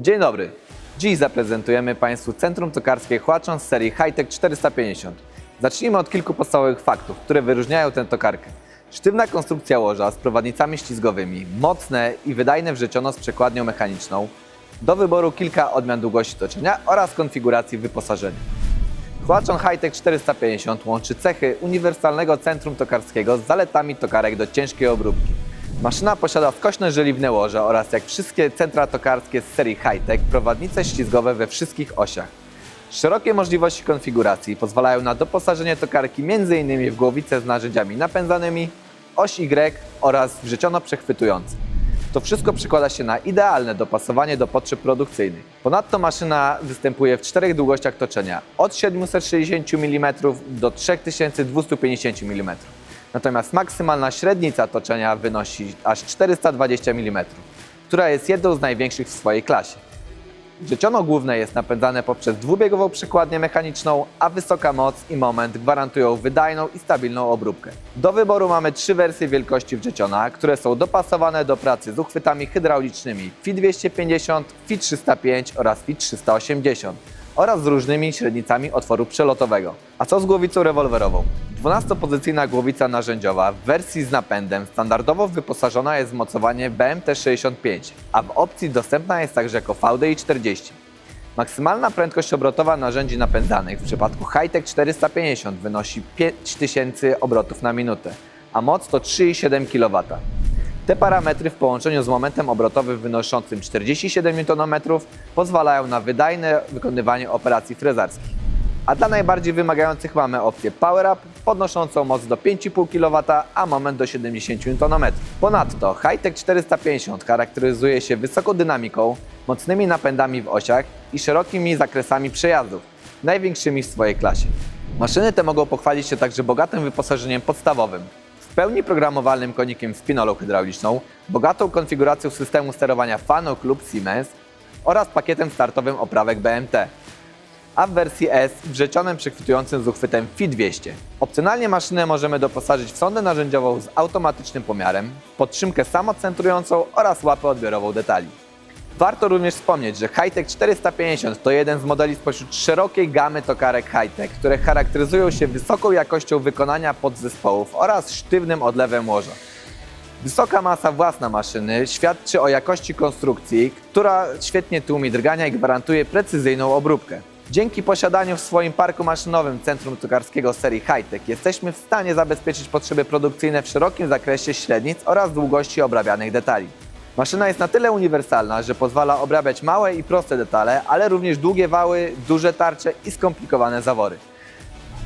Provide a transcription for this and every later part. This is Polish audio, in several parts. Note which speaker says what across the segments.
Speaker 1: Dzień dobry. Dziś zaprezentujemy Państwu centrum tokarskie Huachon z serii Hi-Tech 450. Zacznijmy od kilku podstawowych faktów, które wyróżniają tę tokarkę. Sztywna konstrukcja łoża z prowadnicami ślizgowymi, mocne i wydajne wrzeciono z przekładnią mechaniczną, do wyboru kilka odmian długości toczenia oraz konfiguracji wyposażenia. Huachon Hi-Tech 450 łączy cechy uniwersalnego centrum tokarskiego z zaletami tokarek do ciężkiej obróbki. Maszyna posiada skośne żeliwne łoże oraz, jak wszystkie centra tokarskie z serii Hi-Tech, prowadnice ślizgowe we wszystkich osiach. Szerokie możliwości konfiguracji pozwalają na doposażenie tokarki m.in. w głowicę z narzędziami napędzanymi, oś Y oraz wrzeciono przechwytujące. To wszystko przekłada się na idealne dopasowanie do potrzeb produkcyjnych. Ponadto maszyna występuje w 4 długościach toczenia, od 760 mm do 3250 mm. Natomiast maksymalna średnica toczenia wynosi aż 420 mm, która jest jedną z największych w swojej klasie. Wrzeciono główne jest napędzane poprzez dwubiegową przekładnię mechaniczną, a wysoka moc i moment gwarantują wydajną i stabilną obróbkę. Do wyboru mamy 3 wersje wielkości wrzeciona, które są dopasowane do pracy z uchwytami hydraulicznymi FI 250, FI 305 oraz FI 380 oraz z różnymi średnicami otworu przelotowego. A co z głowicą rewolwerową? 12-pozycyjna głowica narzędziowa w wersji z napędem standardowo wyposażona jest w mocowanie BMT65, a w opcji dostępna jest także jako VDI 40. Maksymalna prędkość obrotowa narzędzi napędzanych w przypadku Hi-Tech 450 wynosi 5000 obrotów na minutę, a moc to 3,7 kW. Te parametry w połączeniu z momentem obrotowym wynoszącym 47 Nm pozwalają na wydajne wykonywanie operacji frezarskich. A dla najbardziej wymagających mamy opcję Power Up podnoszącą moc do 5,5 kW, a moment do 70 Nm. Ponadto Hi-Tech 450 charakteryzuje się wysoką dynamiką, mocnymi napędami w osiach i szerokimi zakresami przejazdów, największymi w swojej klasie. Maszyny te mogą pochwalić się także bogatym wyposażeniem podstawowym, w pełni programowalnym konikiem spinolą hydrauliczną, bogatą konfiguracją systemu sterowania Fanuc lub Siemens oraz pakietem startowym oprawek BMT, a w wersji S wrzecionem przechwytującym z uchwytem FI 200. Opcjonalnie maszynę możemy doposażyć w sondę narzędziową z automatycznym pomiarem, podtrzymkę samocentrującą oraz łapę odbiorową detali. Warto również wspomnieć, że Hi-Tech 450 to jeden z modeli spośród szerokiej gamy tokarek Hi-Tech, które charakteryzują się wysoką jakością wykonania podzespołów oraz sztywnym odlewem łoża. Wysoka masa własna maszyny świadczy o jakości konstrukcji, która świetnie tłumi drgania i gwarantuje precyzyjną obróbkę. Dzięki posiadaniu w swoim parku maszynowym centrum tokarskiego serii Hi-Tech jesteśmy w stanie zabezpieczyć potrzeby produkcyjne w szerokim zakresie średnic oraz długości obrabianych detali. Maszyna jest na tyle uniwersalna, że pozwala obrabiać małe i proste detale, ale również długie wały, duże tarcze i skomplikowane zawory.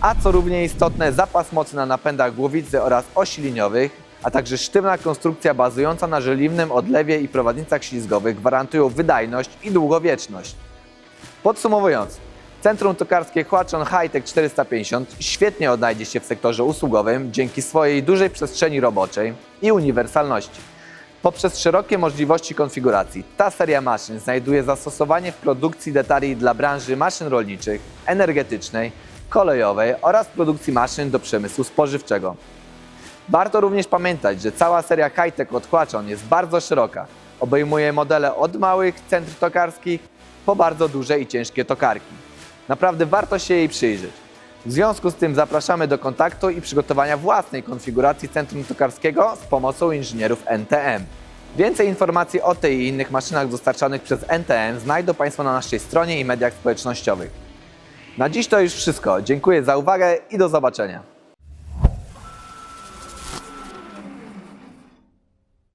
Speaker 1: A co równie istotne, zapas mocy na napędach głowicy oraz osi liniowych, a także sztywna konstrukcja bazująca na żeliwnym odlewie i prowadnicach ślizgowych gwarantują wydajność i długowieczność. Podsumowując, centrum tokarskie Huachon Hi-Tech 450 świetnie odnajdzie się w sektorze usługowym dzięki swojej dużej przestrzeni roboczej i uniwersalności. Poprzez szerokie możliwości konfiguracji ta seria maszyn znajduje zastosowanie w produkcji detali dla branży maszyn rolniczych, energetycznej, kolejowej oraz produkcji maszyn do przemysłu spożywczego. Warto również pamiętać, że cała seria Hi-Tech od Huachon jest bardzo szeroka. Obejmuje modele od małych centr tokarskich po bardzo duże i ciężkie tokarki. Naprawdę warto się jej przyjrzeć. W związku z tym zapraszamy do kontaktu i przygotowania własnej konfiguracji centrum tokarskiego z pomocą inżynierów NTM. Więcej informacji o tej i innych maszynach dostarczanych przez NTM znajdą Państwo na naszej stronie i mediach społecznościowych. Na dziś to już wszystko. Dziękuję za uwagę i do zobaczenia.